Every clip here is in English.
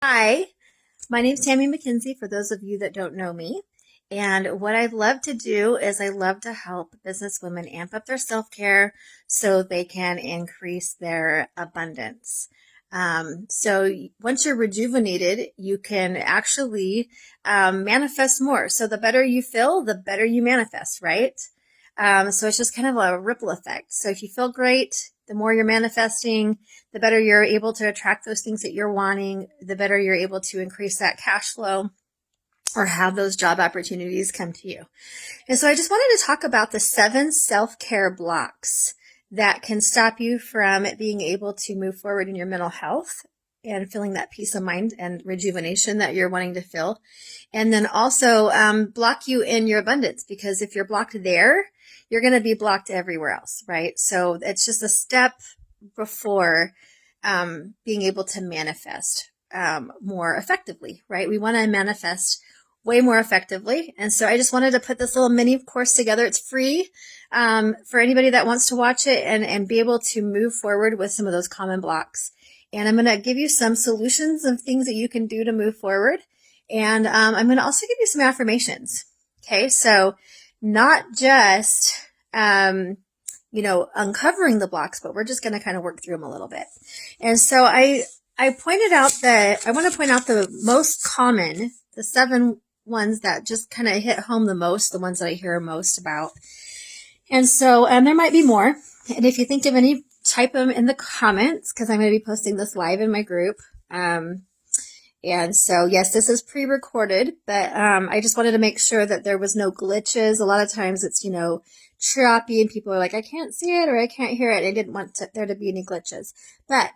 Hi, my name's Tammy McKenzie, for those of you that don't know me. And what I love to do is I love to help businesswomen amp up their self-care so they can increase their abundance. Once you're rejuvenated, you can actually manifest more. So the better you feel, the better you manifest, right? So it's just kind of a ripple effect. So if you feel great, the more you're manifesting, the better you're able to attract those things that you're wanting, the better you're able to increase that cash flow or have those job opportunities come to you. And so I just wanted to talk about the 7 self-care blocks that can stop you from being able to move forward in your mental health and feeling that peace of mind and rejuvenation that you're wanting to feel. And then also block you in your abundance, because if you're blocked there, you're going to be blocked everywhere else, right? So it's just a step before being able to manifest more effectively, right? We want to manifest way more effectively. And so I just wanted to put this little mini course together. It's free for anybody that wants to watch it and be able to move forward with some of those common blocks. And I'm going to give you some solutions of things that you can do to move forward. And I'm going to also give you some affirmations. Okay, so not just uncovering the blocks, but we're just going to kind of work through them a little bit. And so I want to point out the most common, the 7 ones that just kind of hit home the most, the ones that I hear most about. And so there might be more. And if you think of any, type them in the comments, because I'm going to be posting this live in my group. And so, yes, this is pre-recorded, but I just wanted to make sure that there was no glitches. A lot of times it's, choppy and people are like, I can't see it or I can't hear it. I didn't want there to be any glitches. But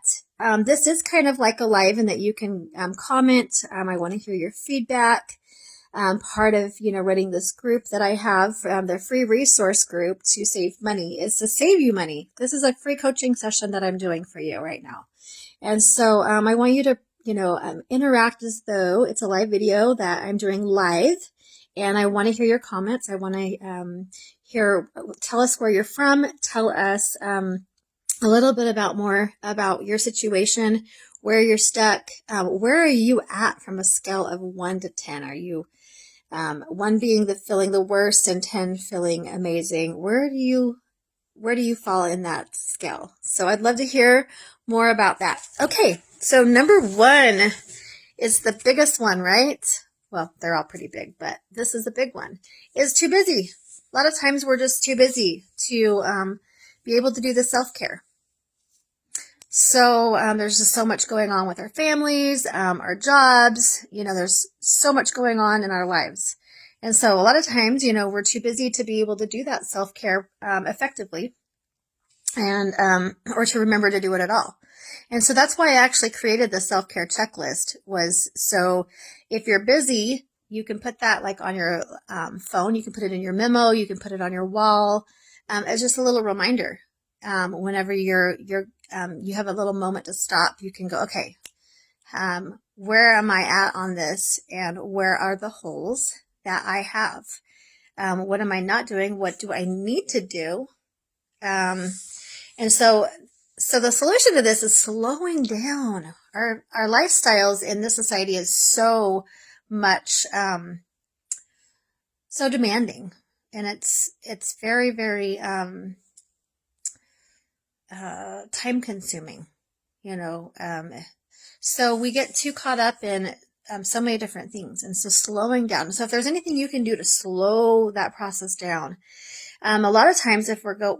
this is kind of like a live in that you can comment. I want to hear your feedback. Part of, running this group that I have, the free resource group to save money, is to save you money. This is a free coaching session that I'm doing for you right now. And so I want you to interact as though it's a live video that I'm doing live. And I want to hear your comments. I want to tell us where you're from. Tell us a little bit more about your situation, where you're stuck. Where are you at from a scale of 1 to 10? Are you 1 being feeling the worst and 10 feeling amazing? Where do you fall in that scale? So I'd love to hear more about that. Okay, so number 1 is the biggest one, right? Well, they're all pretty big, but this is a big one, is too busy. A lot of times we're just too busy to be able to do the self-care. So there's just so much going on with our families, our jobs, there's so much going on in our lives. And so a lot of times, we're too busy to be able to do that self-care effectively and or to remember to do it at all. And so that's why I actually created the self-care checklist, was so if you're busy, you can put that like on your phone, you can put it in your memo, you can put it on your wall as just a little reminder. Whenever you have a little moment to stop, you can go, okay, where am I at on this? And where are the holes that I have? What am I not doing? What do I need to do? And so the solution to this is slowing down. Our lifestyles in this society is so much, so demanding, and it's very, very, time consuming, so we get too caught up in so many different things. And so slowing down. So if there's anything you can do to slow that process down, a lot of times if we go,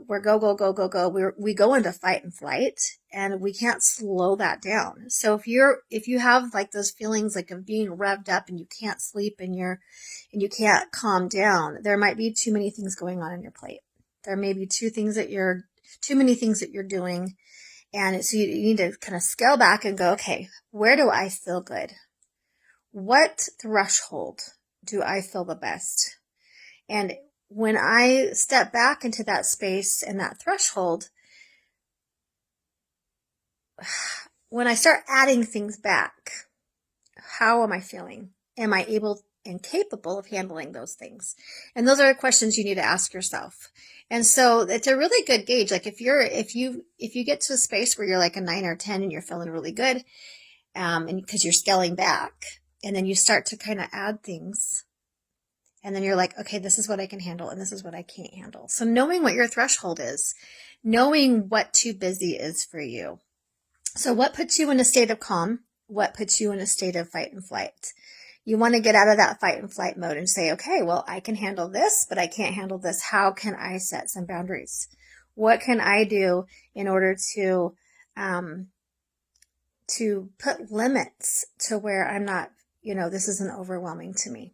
we go into fight and flight, and we can't slow that down. So if you have like those feelings like of being revved up and you can't sleep and you can't calm down, there might be too many things going on in your plate. There may be too many things that you're doing. And so you need to kind of scale back and go, okay, where do I feel good? What threshold do I feel the best? And when I step back into that space and that threshold, when I start adding things back, how am I feeling? Am I able and capable of handling those things? And those are questions you need to ask yourself. And so it's a really good gauge. Like if you get to a space where you're like a 9 or 10 and you're feeling really good, and because you're scaling back, and then you start to kind of add things. And then you're like, okay, this is what I can handle and this is what I can't handle. So knowing what your threshold is, knowing what too busy is for you. So what puts you in a state of calm? What puts you in a state of fight and flight? You want to get out of that fight and flight mode and say, okay, well, I can handle this, but I can't handle this. How can I set some boundaries? What can I do in order to put limits to where I'm not, this isn't overwhelming to me.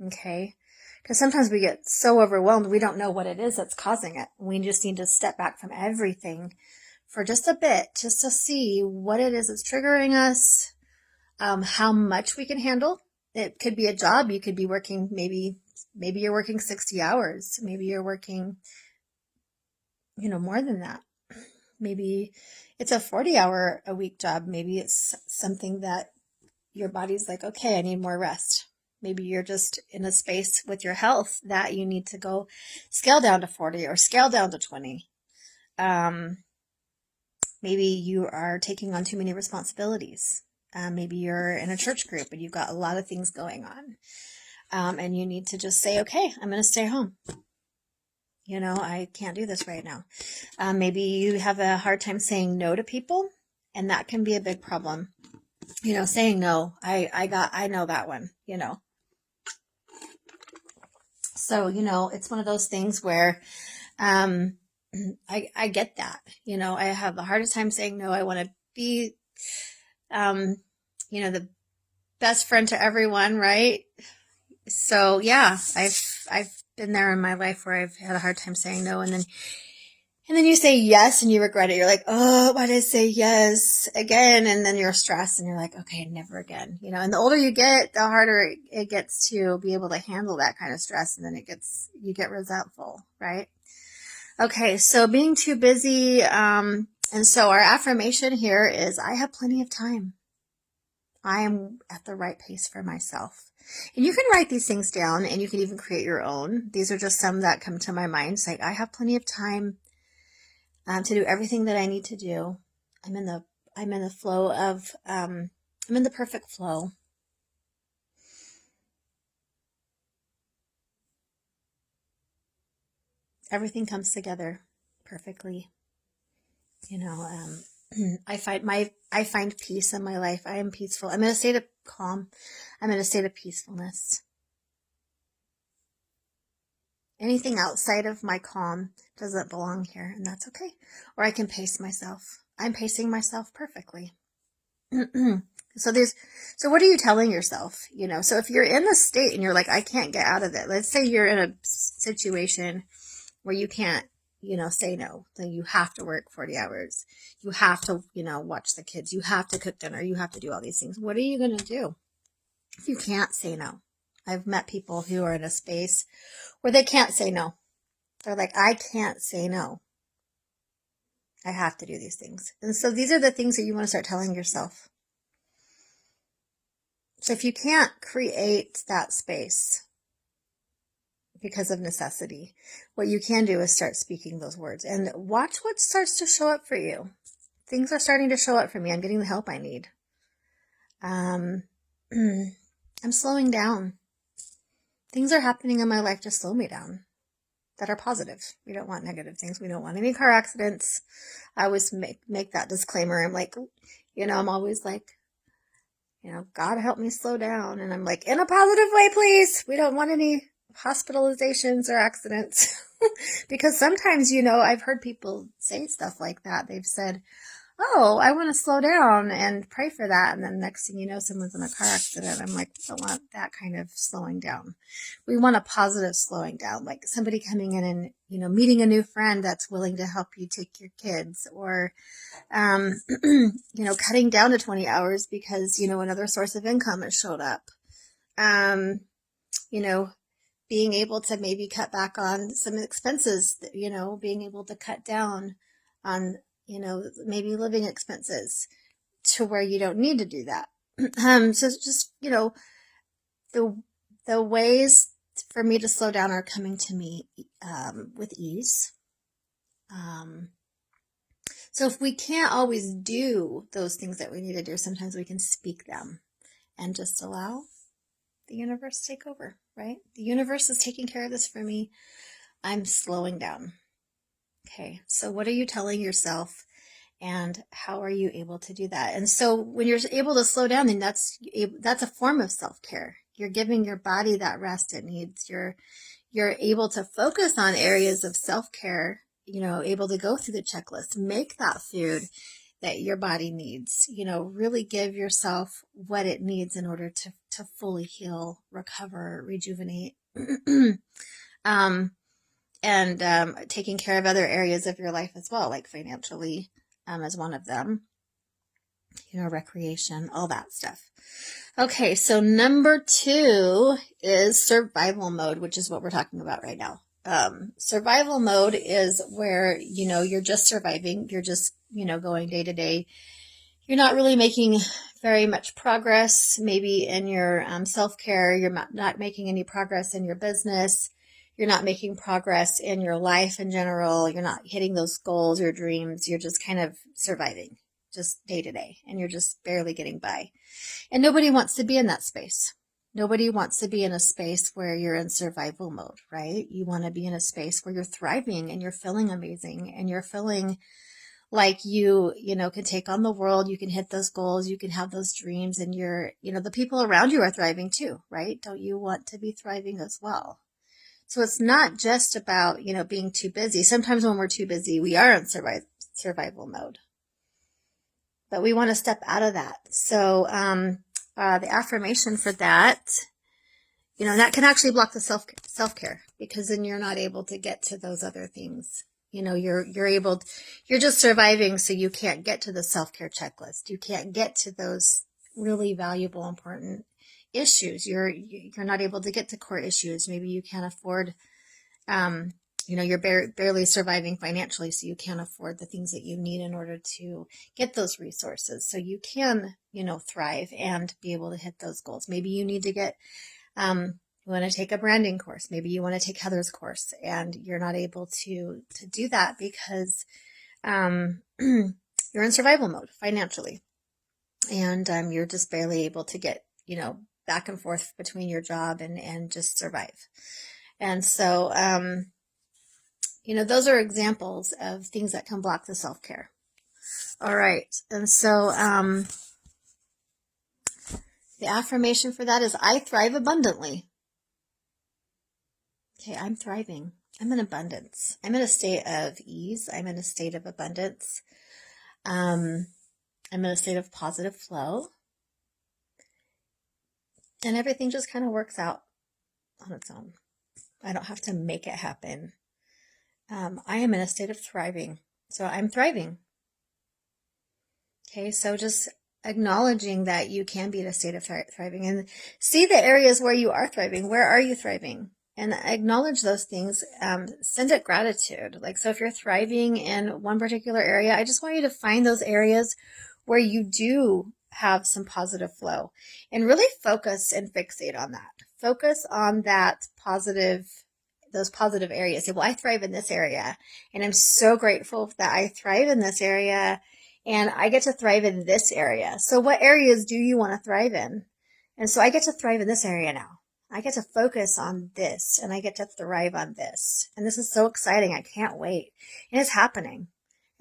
Okay. Because sometimes we get so overwhelmed, we don't know what it is that's causing it. We just need to step back from everything for just a bit, just to see what it is that's triggering us, how much we can handle. It could be a job. You could be working, maybe you're working 60 hours. Maybe you're working, more than that. Maybe it's a 40-hour a week job. Maybe it's something that your body's like, okay, I need more rest. Maybe you're just in a space with your health that you need to go scale down to 40 or scale down to 20. Maybe you are taking on too many responsibilities. Maybe you're in a church group and you've got a lot of things going on. And you need to just say, okay, I'm going to stay home. I can't do this right now. Maybe you have a hard time saying no to people, and that can be a big problem. Saying no, I know that one, So, it's one of those things where, I get that, I have the hardest time saying no. I want to be, the best friend to everyone. Right. So yeah, I've been there in my life where I've had a hard time saying no. And then you say yes and you regret it. You're like, oh, why did I say yes again? And then you're stressed and you're like, okay, never again. And the older you get, the harder it gets to be able to handle that kind of stress. And then you get resentful, right? Okay. So being too busy. And so our affirmation here is, I have plenty of time. I am at the right pace for myself. And you can write these things down and you can even create your own. These are just some that come to my mind. It's like, I have plenty of time to do everything that I need to do. I'm in the flow of, I'm in the perfect flow. Everything comes together perfectly. I find peace in my life. I am peaceful. I'm in a state of calm. I'm in a state of peacefulness. Anything outside of my calm doesn't belong here, and that's okay. Or I can pace myself. I'm pacing myself perfectly. So what are you telling yourself? So if you're in this state and you're like, I can't get out of it. Let's say you're in a situation where you can't, say no. Then you have to work 40 hours. You have to, watch the kids. You have to cook dinner. You have to do all these things. What are you going to do if you can't say no? I've met people who are in a space where they can't say no. They're like, I can't say no. I have to do these things. And so these are the things that you want to start telling yourself. So if you can't create that space because of necessity, what you can do is start speaking those words and watch what starts to show up for you. Things are starting to show up for me. I'm getting the help I need. I'm slowing down. Things are happening in my life to slow me down that are positive. We don't want negative things. We don't want any car accidents. I always make that disclaimer. I'm like, I'm always like, God help me slow down. And I'm like, in a positive way, please. We don't want any hospitalizations or accidents. Because sometimes, I've heard people say stuff like that. They've said, oh, I want to slow down and pray for that. And then next thing you know, someone's in a car accident. I'm like, we don't want that kind of slowing down. We want a positive slowing down, like somebody coming in and, meeting a new friend that's willing to help you take your kids, or, cutting down to 20 hours because, another source of income has showed up. Being able to maybe cut back on some expenses, being able to cut down on, maybe living expenses to where you don't need to do that. So just, the ways for me to slow down are coming to me, with ease. So if we can't always do those things that we need to do, sometimes we can speak them and just allow the universe to take over, right? The universe is taking care of this for me. I'm slowing down. Okay, so what are you telling yourself, and how are you able to do that? And so when you're able to slow down, then that's a form of self-care. You're giving your body that rest it needs. You're able to focus on areas of self-care, able to go through the checklist, make that food that your body needs, really give yourself what it needs in order to fully heal, recover, rejuvenate. And taking care of other areas of your life as well, like financially, as one of them, recreation, all that stuff. Okay, so number 2 is survival mode, which is what we're talking about right now. Survival mode is where, you're just surviving. You're just, going day to day. You're not really making very much progress, maybe in your self-care. You're not making any progress in your business. You're not making progress in your life in general. You're not hitting those goals or dreams. You're just kind of surviving, just day to day, and you're just barely getting by. And nobody wants to be in that space. Nobody wants to be in a space where you're in survival mode, right? You want to be in a space where you're thriving and you're feeling amazing and you're feeling like you can take on the world, you can hit those goals, you can have those dreams, and the people around you are thriving too, right? Don't you want to be thriving as well? So it's not just about, being too busy. Sometimes when we're too busy, we are in survival mode. But we want to step out of that. So the affirmation for that, that can actually block the self-care, because then you're not able to get to those other things. You're just surviving, so you can't get to the self-care checklist. You can't get to those really valuable, important issues. You're not able to get to core issues. Maybe you can't afford, you're barely surviving financially, so you can't afford the things that you need in order to get those resources. So you can, thrive and be able to hit those goals. Maybe you need to get, you want to take a branding course. Maybe you want to take Heather's course, and you're not able to do that because, you're in survival mode financially, and, you're just barely able to get, back and forth between your job and just survive. And so, those are examples of things that can block the self-care. All right. And so, the affirmation for that is, I thrive abundantly. Okay, I'm thriving. I'm in abundance. I'm in a state of ease. I'm in a state of abundance. I'm in a state of positive flow. And everything just kind of works out on its own. I don't have to make it happen. I am in a state of thriving. So I'm thriving. Okay, so just acknowledging that you can be in a state of thriving, and see the areas where you are thriving. Where are you thriving? And acknowledge those things. Send it gratitude. Like, so if you're thriving in one particular area, I just want you to find those areas where you do have some positive flow, and really focus and fixate on that. Focus on those positive areas. Say, well, I thrive in this area, and I'm so grateful that I thrive in this area, and I get to thrive in this area. So what areas do you want to thrive in? And so I get to thrive in this area now. I get to focus on this, and I get to thrive on this. And this is so exciting. I can't wait. And it's happening.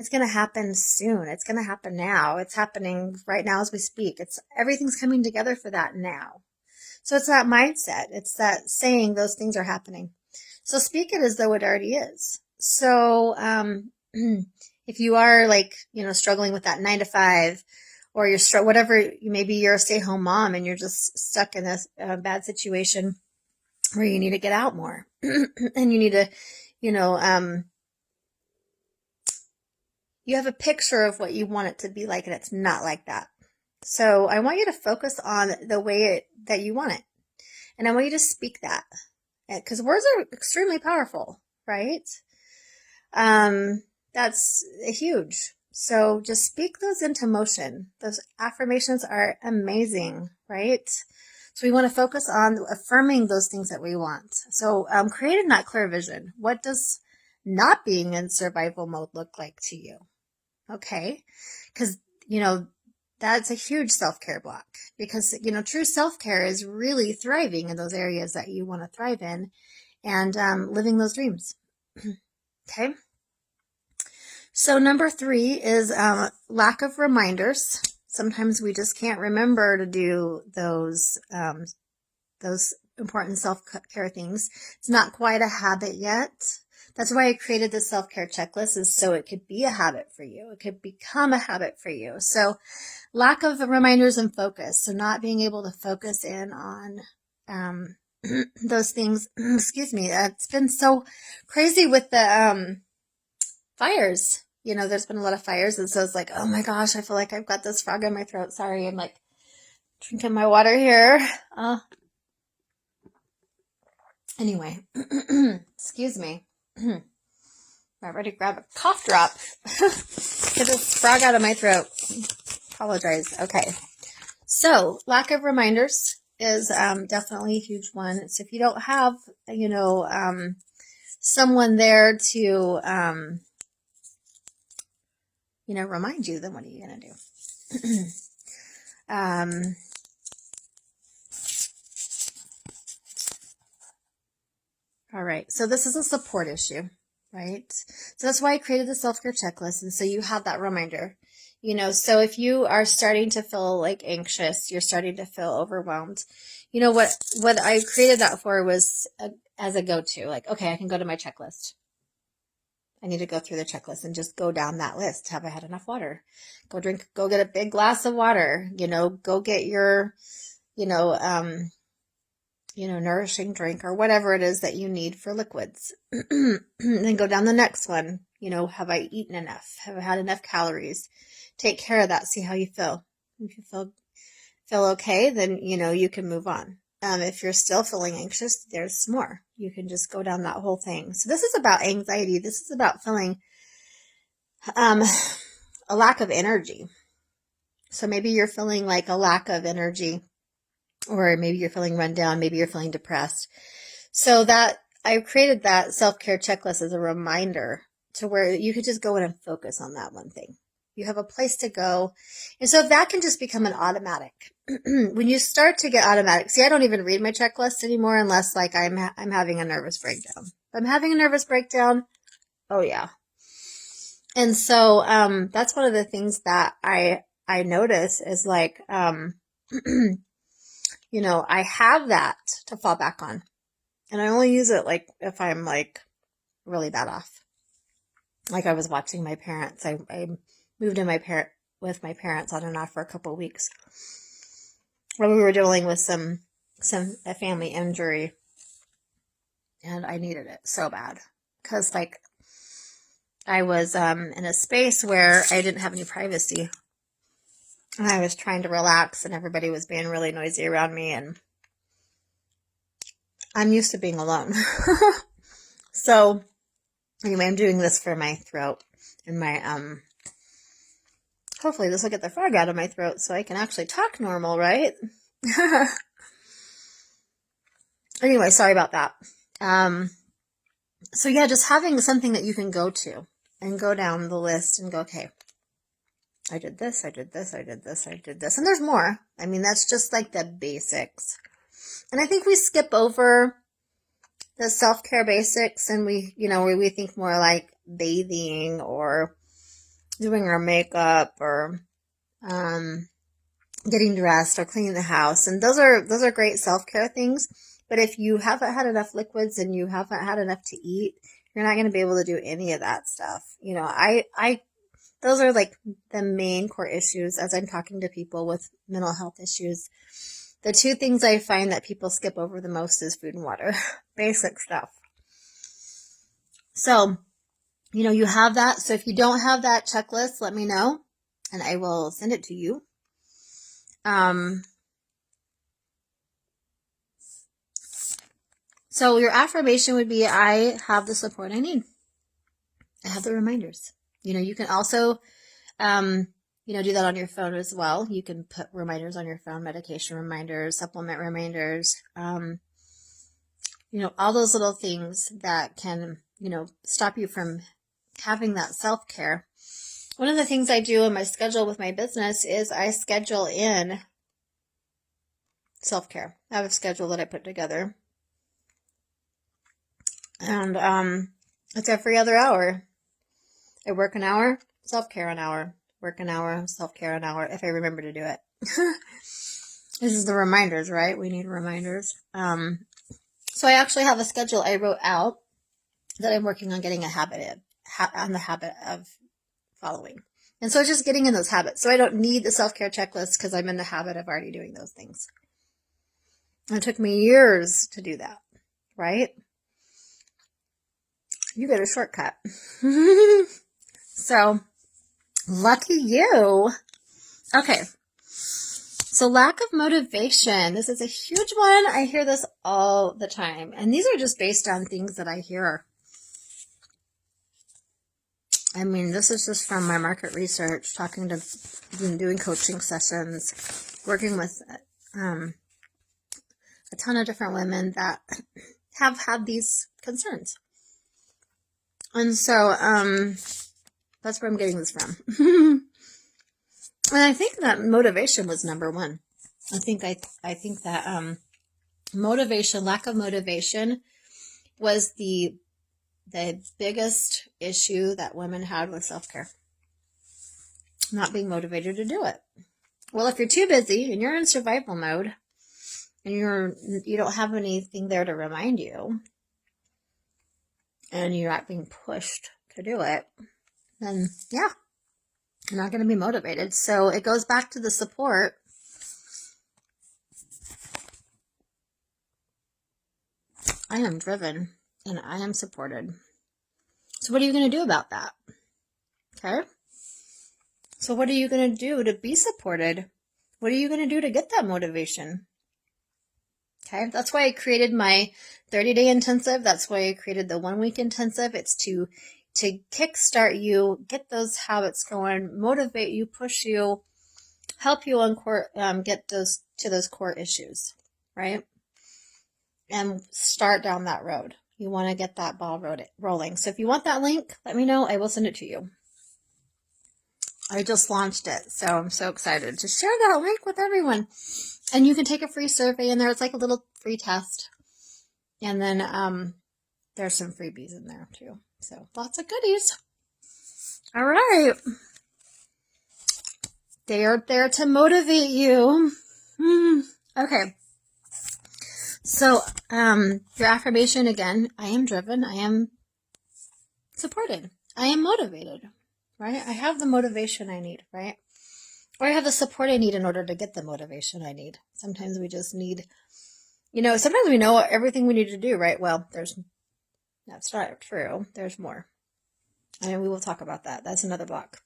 It's going to happen soon. It's going to happen now. It's happening right now as we speak. Everything's coming together for that now. So it's that mindset. It's that saying those things are happening. So speak it as though it already is. So, if you are struggling with that 9 to 5, or you're whatever, maybe you're a stay-home mom and you're just stuck in a bad situation where you need to get out more and you need to, you have a picture of what you want it to be like, and it's not like that. So I want you to focus on the way that you want it. And I want you to speak that, because words are extremely powerful, right? That's huge. So just speak those into motion. Those affirmations are amazing, right? So we want to focus on affirming those things that we want. So creating that clear vision. What does not being in survival mode look like to you? Okay. Because, that's a huge self-care block because, true self-care is really thriving in those areas that you want to thrive in and living those dreams. Okay. So number 3 is lack of reminders. Sometimes we just can't remember to do those important self-care things. It's not quite a habit yet. That's why I created the self-care checklist, is so it could be a habit for you. It could become a habit for you. So lack of reminders and focus. So not being able to focus in on those things. Excuse me. It's been so crazy with the fires. There's been a lot of fires. And so it's like, oh my gosh, I feel like I've got this frog in my throat. Sorry. I'm like drinking my water here. Anyway, excuse me. I'm ready to grab a cough drop. Get this frog out of my throat. Apologize. Okay. So lack of reminders is definitely a huge one. So if you don't have, someone there to, remind you, then what are you going to do? All right. So this is a support issue, right? So that's why I created the self-care checklist. And so you have that reminder, so if you are starting to feel like anxious, you're starting to feel overwhelmed, what I created that for was as a go-to, like, okay, I can go to my checklist. I need to go through the checklist and just go down that list. Have I had enough water? Go get a big glass of water, go get your, nourishing drink or whatever it is that you need for liquids. Then go down the next one. Have I eaten enough? Have I had enough calories? Take care of that. See how you feel. If you feel okay, then, you can move on. If you're still feeling anxious, there's more. You can just go down that whole thing. So this is about anxiety. This is about feeling a lack of energy. So maybe you're feeling like a lack of energy, or maybe you're feeling run down. Maybe you're feeling depressed. So that I created that self-care checklist as a reminder to where you could just go in and focus on that one thing. You have a place to go. And so that can just become an automatic. When you start to get automatic, see, I don't even read my checklist anymore unless like I'm having a nervous breakdown. If I'm having a nervous breakdown, oh yeah. And so, that's one of the things that I notice is like, I have that to fall back on, and I only use it like if I'm like really bad off. Like I was watching my parents. I moved in with my parents on and off for a couple of weeks when we were dealing with a family injury, and I needed it so bad because like I was in a space where I didn't have any privacy, and I was trying to relax, and everybody was being really noisy around me, and I'm used to being alone. So anyway, I'm doing this for my throat and my hopefully this will get the frog out of my throat so I can actually talk normal, right? Anyway, sorry about that. So yeah, just having something that you can go to and go down the list and go, okay, I did this, I did this, I did this, I did this. And there's more. I mean, that's just like the basics. And I think we skip over the self-care basics, and we think more like bathing or doing our makeup or getting dressed or cleaning the house. And those are great self-care things. But if you haven't had enough liquids and you haven't had enough to eat, you're not going to be able to do any of that stuff. Those are like the main core issues as I'm talking to people with mental health issues. The two things I find that people skip over the most is food and water. Basic stuff. So, you have that. So if you don't have that checklist, let me know and I will send it to you. So your affirmation would be, I have the support I need. I have the reminders. You can also, do that on your phone as well. You can put reminders on your phone, medication reminders, supplement reminders, all those little things that can, stop you from having that self-care. one of the things I do in my schedule with my business is I schedule in self-care. I have a schedule that I put together. And it's every other hour. I work an hour, self-care an hour. Work an hour, self-care an hour, if I remember to do it. This is the reminders, right? We need reminders. So I actually have a schedule I wrote out that I'm working on getting on the habit of following. And so just getting in those habits. So I don't need the self-care checklist because I'm in the habit of already doing those things. And it took me years to do that, right? You get a shortcut. So, lucky you. Okay. So lack of motivation. This is a huge one. I hear this all the time. And these are just based on things that I hear. I mean, this is just from my market research, doing coaching sessions, working with a ton of different women that have had these concerns. And so that's where I'm getting this from. And I think that motivation was number one. I think that motivation, lack of motivation, was the biggest issue that women had with self-care. Not being motivated to do it. Well, if you're too busy and you're in survival mode and you don't have anything there to remind you and you're not being pushed to do it, then yeah, you're not going to be motivated. So it goes back to the support. I am driven and I am supported. So what are you going to do about that? Okay. So what are you going to do to be supported? What are you going to do to get that motivation? Okay. That's why I created my 30-day intensive. That's why I created the 1-week intensive. It's to kickstart you, get those habits going, motivate you, push you, help you get those core issues, right? And start down that road. You want to get that ball rolling. So if you want that link, let me know. I will send it to you. I just launched it, so I'm so excited to share that link with everyone. And you can take a free survey in there. It's like a little free test. And then there's some freebies in there too. So lots of goodies. All right. They are there to motivate you. Okay. So your affirmation again, I am driven. I am supported. I am motivated, right? I have the motivation I need, right? Or I have the support I need in order to get the motivation I need. Sometimes we just need, sometimes we know everything we need to do, right? Well, that's not true. There's more. And we will talk about that. That's another block.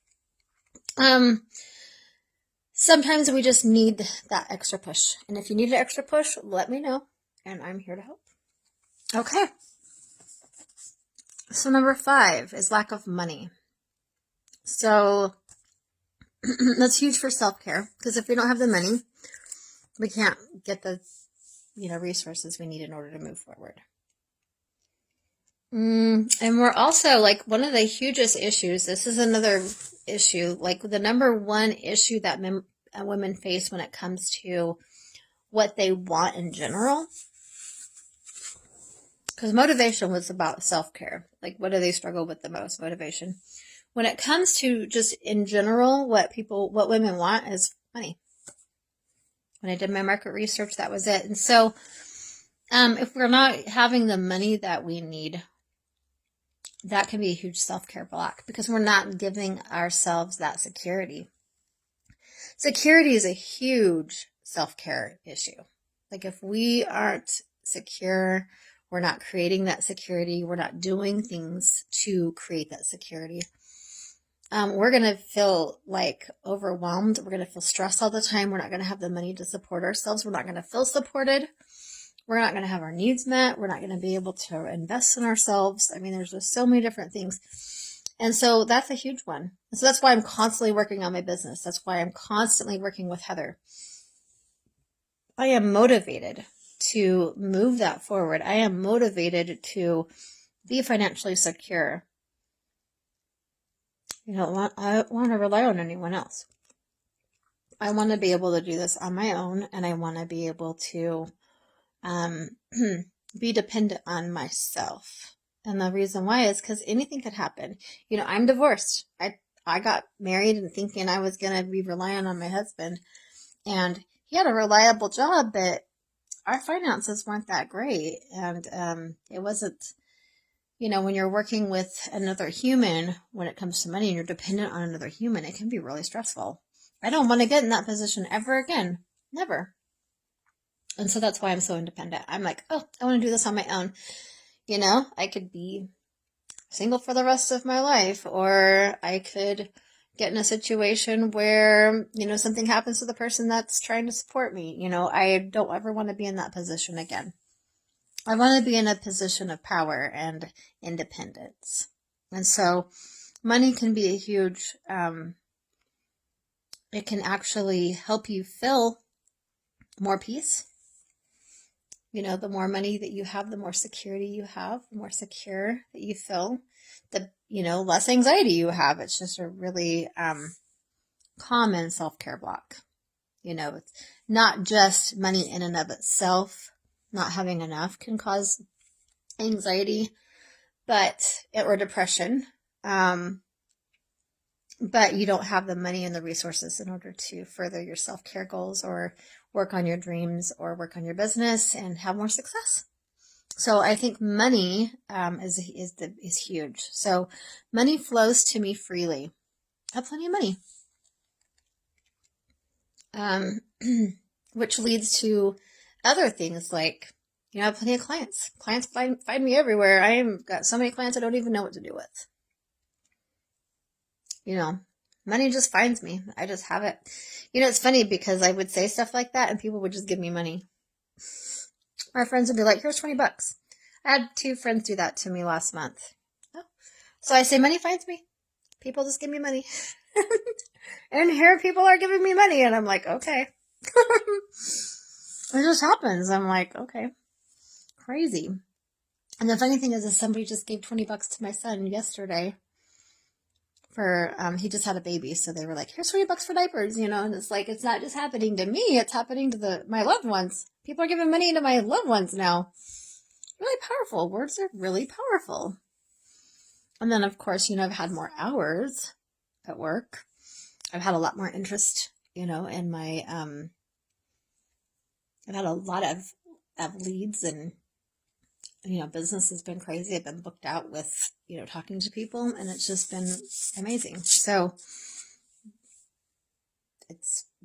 Sometimes we just need that extra push. And if you need an extra push, let me know. And I'm here to help. Okay. So number 5 is lack of money. So that's huge for self-care. Because if we don't have the money, we can't get the resources we need in order to move forward. And we're also one of the hugest issues. This is another issue, the number one issue that women face when it comes to what they want in general. Because motivation was about self-care. What do they struggle with the most? Motivation. When it comes to just in general, what women want is money. When I did my market research, that was it. And so, if we're not having the money that we need, that can be a huge self-care block because we're not giving ourselves that security. Security is a huge self-care issue. If we aren't secure, we're not creating that security, we're not doing things to create that security, we're going to feel overwhelmed. We're going to feel stressed all the time. We're not going to have the money to support ourselves. We're not going to feel supported. We're not going to have our needs met. We're not going to be able to invest in ourselves. I mean, there's just so many different things. And so that's a huge one. And so that's why I'm constantly working on my business. That's why I'm constantly working with Heather. I am motivated to move that forward. I am motivated to be financially secure. I want to rely on anyone else. I want to be able to do this on my own, and I want to be able to be dependent on myself. And the reason why is because anything could happen. I'm divorced. I got married and thinking I was going to be relying on my husband, and he had a reliable job, but our finances weren't that great. And it wasn't, when you're working with another human, when it comes to money and you're dependent on another human, it can be really stressful. I don't want to get in that position ever again. Never. And so that's why I'm so independent. I'm like, oh, I want to do this on my own. I could be single for the rest of my life, or I could get in a situation where, something happens to the person that's trying to support me. I don't ever want to be in that position again. I want to be in a position of power and independence. And so money can be a huge, it can actually help you feel more peace. The more money that you have, the more security you have, the more secure that you feel, the, less anxiety you have. It's just a really common self-care block. It's not just money in and of itself. Not having enough can cause anxiety, or depression. But you don't have the money and the resources in order to further your self-care goals or work on your dreams or work on your business and have more success. So I think money is huge. So money flows to me freely. I have plenty of money, which leads to other things like, I have plenty of clients. Clients find me everywhere. I've got so many clients I don't even know what to do with. Money just finds me. I just have it. It's funny because I would say stuff like that and people would just give me money. My friends would be like, here's $20. I had 2 friends do that to me last month. Oh. So I say, money finds me. People just give me money. And here people are giving me money. And I'm like, okay. It just happens. I'm like, okay. Crazy. And the funny thing is somebody just gave $20 to my son yesterday. For he just had a baby, so they were like, here's $20 for diapers, and it's like, it's not just happening to me, it's happening to my loved ones. People are giving money to my loved ones now. Really powerful. Words are really powerful. And then of course, I've had more hours at work. I've had a lot more interest, in my I've had a lot of leads, and business has been crazy. I've been booked out with, talking to people, and it's just been amazing. So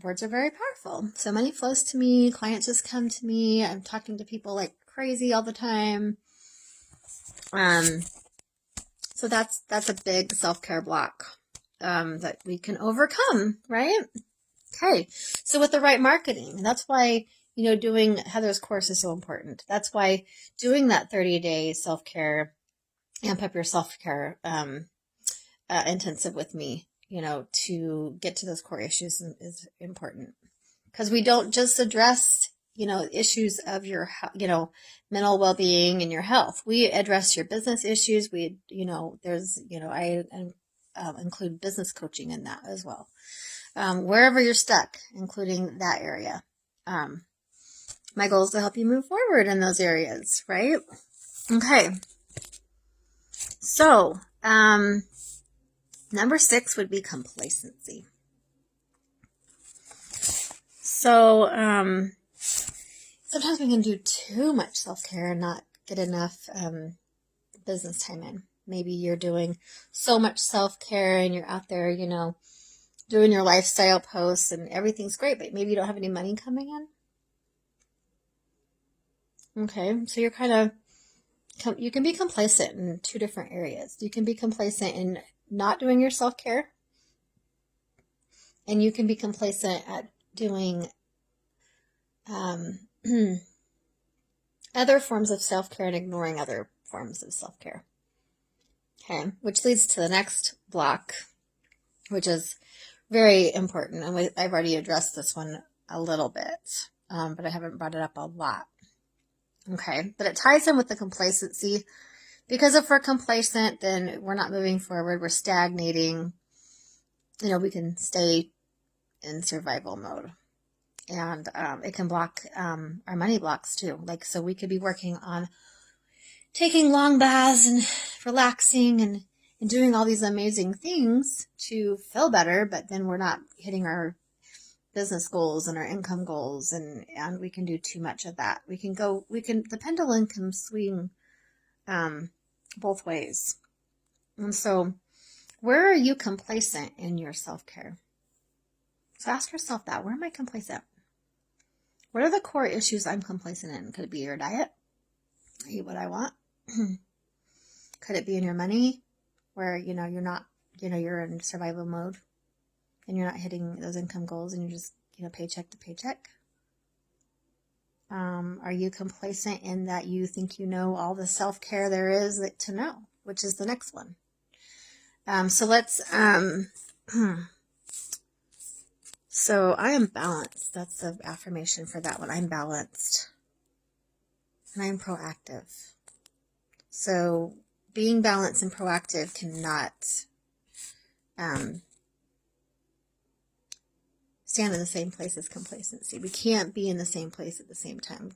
words are very powerful. So money flows to me. Clients just come to me. I'm talking to people like crazy all the time. So that's a big self-care block, that we can overcome, right? Okay. So with the right marketing, that's why, doing Heather's course is so important. That's why doing that 30-day self-care, Amp Up Your Self-Care intensive with me, to get to those core issues is important. Because we don't just address, issues of your, mental well-being and your health. We address your business issues. I include business coaching in that as well. Wherever you're stuck, including that area. My goal is to help you move forward in those areas, right? Okay. So, number 6 would be complacency. So, sometimes we can do too much self-care and not get enough business time in. Maybe you're doing so much self-care and you're out there, doing your lifestyle posts and everything's great, but maybe you don't have any money coming in. Okay, so you're you can be complacent in 2 different areas. You can be complacent in not doing your self-care, and you can be complacent at doing other forms of self-care and ignoring other forms of self-care. Okay, which leads to the next block, which is very important. And I've already addressed this one a little bit, but I haven't brought it up a lot. Okay, but it ties in with the complacency, because if we're complacent, then we're not moving forward, we're stagnating, we can stay in survival mode. And it can block our money blocks too. Like, so we could be working on taking long baths and relaxing and doing all these amazing things to feel better, but then we're not hitting our business goals and our income goals, and we can do too much of that. The pendulum can swing both ways. And so where are you complacent in your self-care? So ask yourself that. Where am I complacent? What are the core issues I'm complacent in? Could it be your diet? I eat what I want. Could it be in your money, where you're not, you're in survival mode and you're not hitting those income goals and you're just paycheck to paycheck? Are you complacent in that you think all the self-care there is to know, which is the next one? So let's so I am balanced. That's the affirmation for that one. I'm balanced and I'm proactive. So being balanced and proactive cannot stand in the same place as complacency. We can't be in the same place at the same time.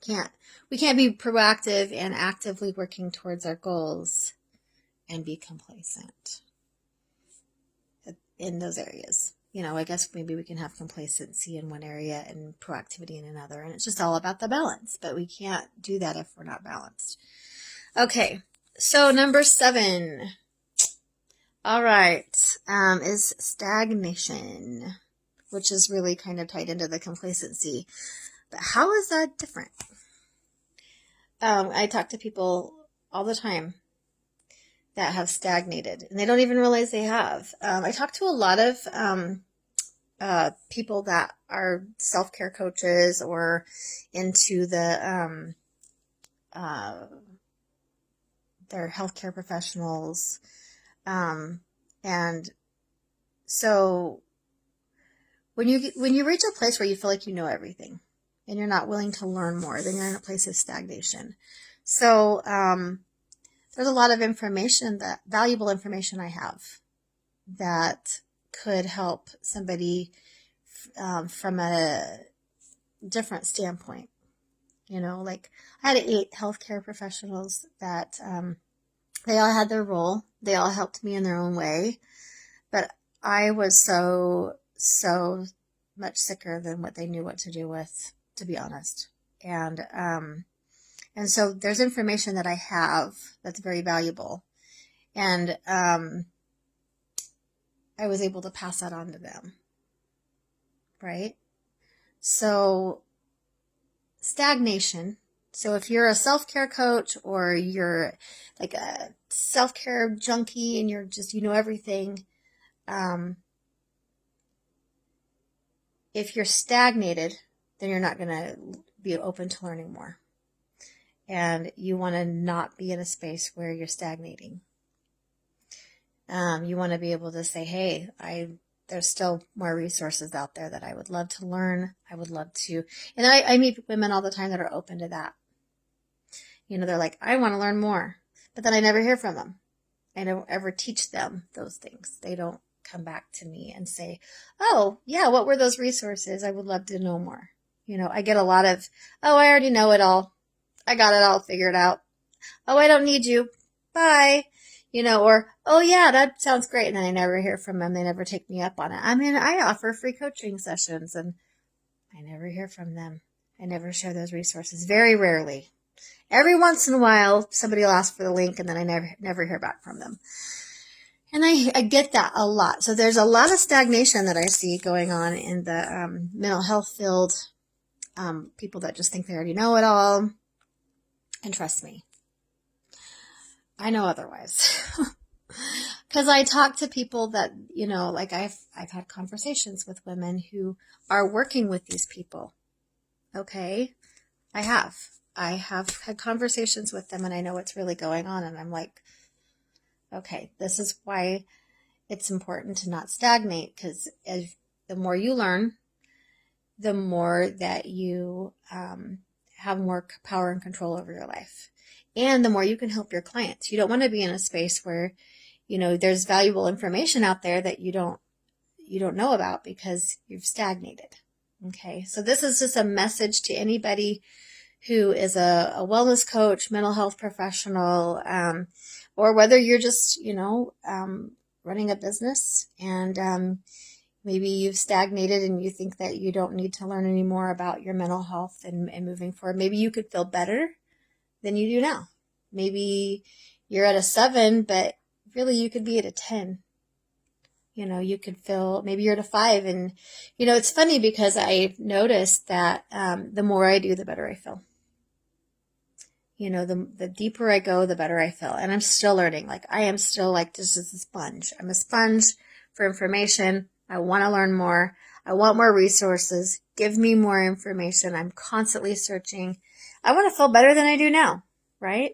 We can't be proactive and actively working towards our goals and be complacent in those areas. I guess maybe we can have complacency in one area and proactivity in another, and it's just all about the balance, but we can't do that if we're not balanced. Okay, so number 7, all right, is stagnation, which is really kind of tied into the complacency. But how is that different? I talk to people all the time that have stagnated, and they don't even realize they have. I talk to a lot of people that are self-care coaches or into the they're healthcare professionals, and so when you reach a place where you feel like you know everything and you're not willing to learn more, then you're in a place of stagnation. So there's a lot of valuable information I have that could help somebody from a different standpoint. Like I had 8 healthcare professionals that they all had their role. They all helped me in their own way. But I was so much sicker than what they knew what to do with, to be honest. And so there's information that I have that's very valuable. And I was able to pass that on to them. Right? So stagnation. So if you're a self-care coach or you're like a self-care junkie and you're just, everything, if you're stagnated, then you're not going to be open to learning more. And you want to not be in a space where you're stagnating. You want to be able to say, hey, there's still more resources out there that I would love to learn. I would love to. And I meet women all the time that are open to that. They're like, I want to learn more. But then I never hear from them. I don't ever teach them those things. They don't come back to me and say, oh, yeah, what were those resources? I would love to know more. I get a lot of, oh, I already know it all. I got it all figured out. Oh, I don't need you. Bye. Or, oh yeah, that sounds great. And then I never hear from them. They never take me up on it. I mean, I offer free coaching sessions and I never hear from them. I never share those resources. Very rarely. Every once in a while, somebody will ask for the link and then I never hear back from them. And I get that a lot. So there's a lot of stagnation that I see going on in the mental health field. People that just think they already know it all. And trust me, I know otherwise. Because I talk to people that, like I've had conversations with women who are working with these people. Okay? I have had conversations with them and I know what's really going on. And I'm like, okay, this is why it's important to not stagnate, because the more you learn, the more that you have more power and control over your life. And the more you can help your clients. You don't want to be in a space where, there's valuable information out there that you you don't know about because you've stagnated. Okay. So this is just a message to anybody who is a wellness coach, mental health professional, or whether you're just, running a business and, maybe you've stagnated and you think that you don't need to learn any more about your mental health and moving forward. Maybe you could feel better than you do now. Maybe you're at a 7, but really you could be at a 10. You could feel, maybe you're at a 5. And, it's funny because I've noticed that the more I do, the better I feel. The deeper I go, the better I feel. And I'm still learning. Like, I am still like, this is a sponge. I'm a sponge for information. I want to learn more. I want more resources. Give me more information. I'm constantly searching. I want to feel better than I do now, right?